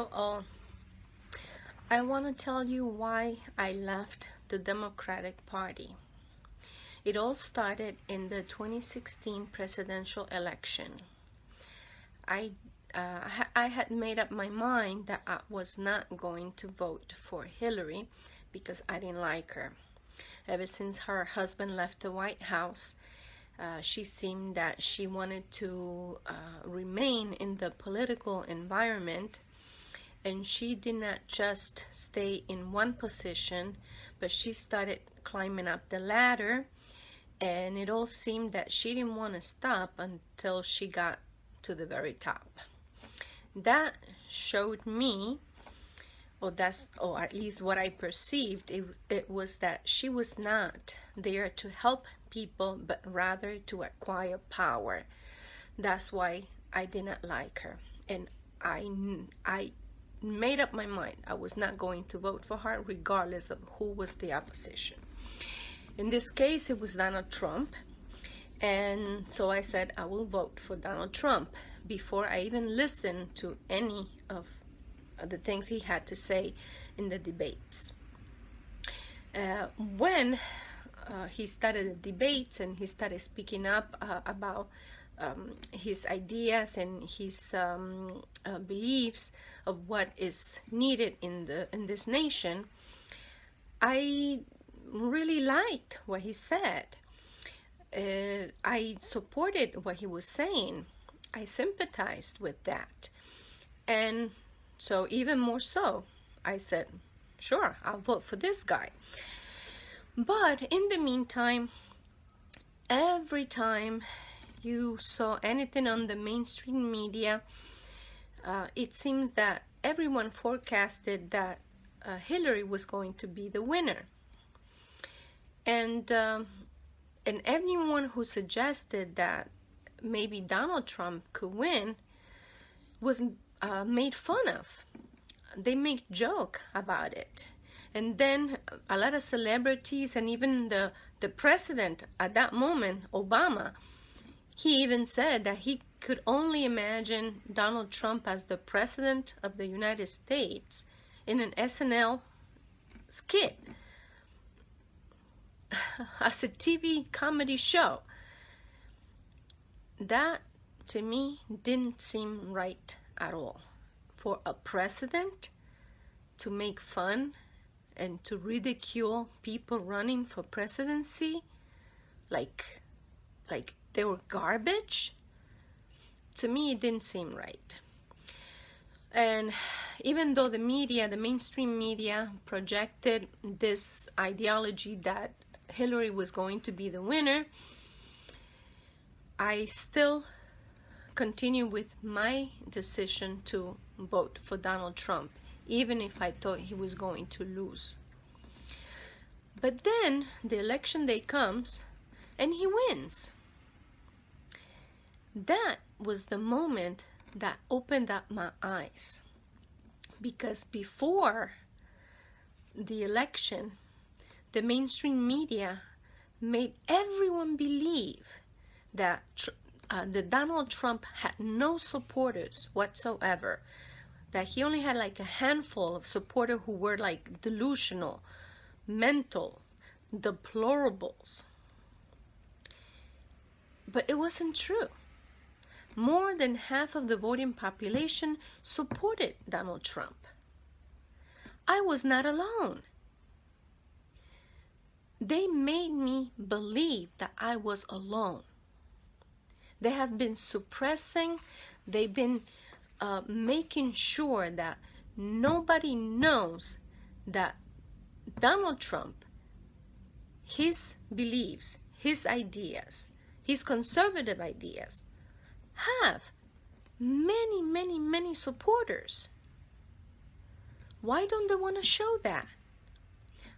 Hello all. I want to tell you why I left the Democratic Party. It all started in the 2016 presidential election. I had made up my mind that I was not going to vote for Hillary because I didn't like her. Ever since her husband left the White House, she seemed that she wanted to remain in the political environment, and she did not just stay in one position, but she started climbing up the ladder, and it all seemed that she didn't want to stop until she got to the very top. That showed me, or at least what I perceived, it was that she was not there to help people, but rather to acquire power. That's why I did not like her, and I made up my mind I was not going to vote for her regardless of who was the opposition. In this case, it was Donald Trump, and so I said I will vote for Donald Trump before I even listened to any of the things he had to say in the debates. When he started the debates and he started speaking up about his ideas and his beliefs of what is needed in this nation, I really liked what he said. I supported what he was saying. I sympathized with that, and so even more so, I said, sure, I'll vote for this guy. But in the meantime, every time you saw anything on the mainstream media, it seems that everyone forecasted that Hillary was going to be the winner. And anyone who suggested that maybe Donald Trump could win was made fun of. They make joke about it. And then a lot of celebrities and even the president at that moment, Obama, he even said that he could only imagine Donald Trump as the president of the United States in an SNL skit, as a TV comedy show. That, to me, didn't seem right at all. For a president to make fun and to ridicule people running for presidency like they were garbage, to me it didn't seem right. And even though the mainstream media projected this ideology that Hillary was going to be the winner, I still continue with my decision to vote for Donald Trump, even if I thought he was going to lose. But then the election day comes and he wins. That was the moment that opened up my eyes, because before the election, the mainstream media made everyone believe that Donald Trump had no supporters whatsoever, that he only had like a handful of supporters who were like delusional, mental, deplorables. But it wasn't true. More than half of the voting population supported Donald Trump. I was not alone. They made me believe that I was alone. They have been suppressing, they've been making sure that nobody knows that Donald Trump, his beliefs, his ideas, his conservative ideas, have many, many, many supporters. Why don't they want to show that?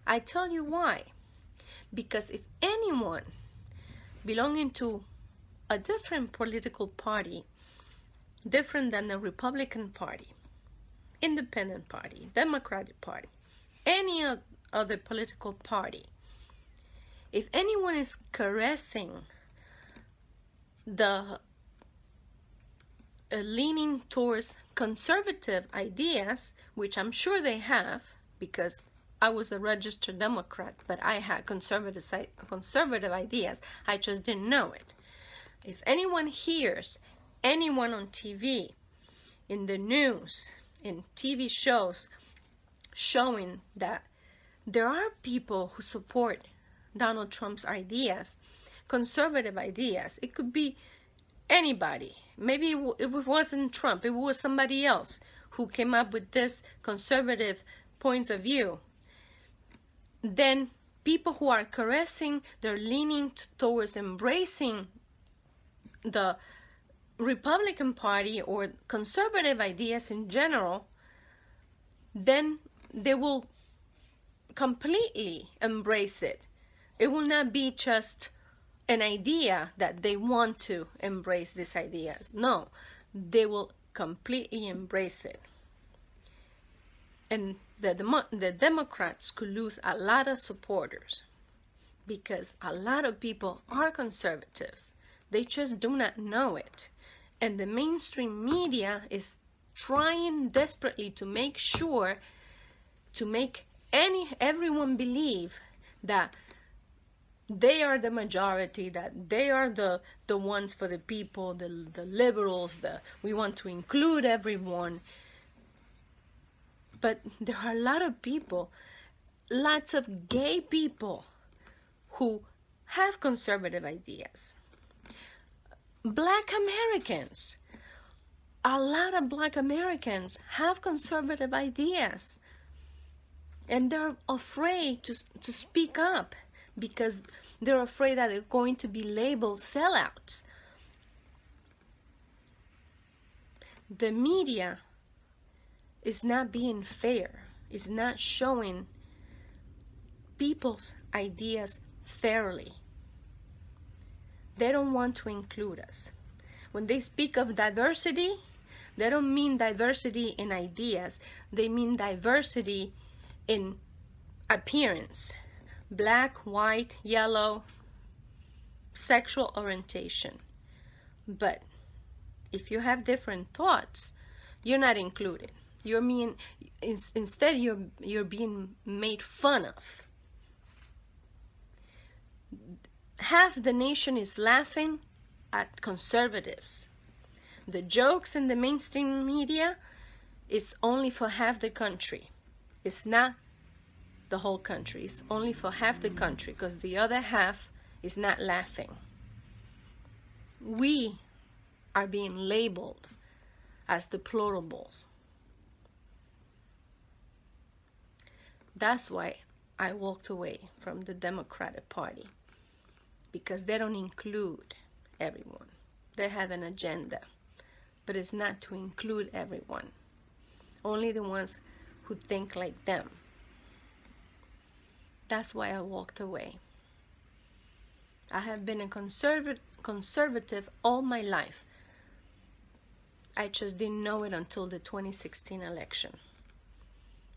I tell you why. Because if anyone belonging to a different political party, different than the Republican Party, Independent Party, Democratic Party, any other political party, if anyone is caressing the leaning towards conservative ideas, which I'm sure they have, because I was a registered Democrat, but I had conservative ideas. I just didn't know it. If anyone hears anyone on TV, in the news, in TV shows, showing that there are people who support Donald Trump's ideas, conservative ideas, it could be anybody. Maybe if it wasn't Trump, it was somebody else who came up with this conservative points of view. Then people who are caressing, they're leaning towards embracing the Republican Party or conservative ideas in general, then they will completely embrace it. It will not be just an idea that they want to embrace these ideas. No, they will completely embrace it. And the Democrats could lose a lot of supporters because a lot of people are conservatives. They just do not know it. And the mainstream media is trying desperately to make sure to make everyone believe that they are the majority, that they are the ones for the people, the liberals, we want to include everyone. But there are a lot of people, lots of gay people who have conservative ideas. Black Americans, a lot of Black Americans have conservative ideas, and they're afraid to speak up because they're afraid that they're going to be labeled sellouts. The media is not being fair, is not showing people's ideas fairly. They don't want to include us. When they speak of diversity, they don't mean diversity in ideas. They mean diversity in appearance. Black, white, yellow, sexual orientation. But if you have different thoughts, you're not included. Instead you're being made fun of. Half the nation is laughing at conservatives. The jokes in the mainstream media is only for half the country. It's not the whole country. It's only for half the country because the other half is not laughing. We are being labeled as deplorables. That's why I walked away from the Democratic Party, because they don't include everyone. They have an agenda, but it's not to include everyone. Only the ones who think like them. That's why I walked away. I have been a conservative all my life. I just didn't know it until the 2016 election.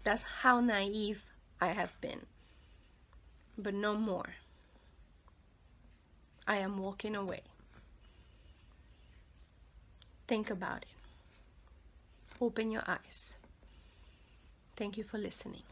That's how naive I have been. But no more. I am walking away. Think about it. Open your eyes. Thank you for listening.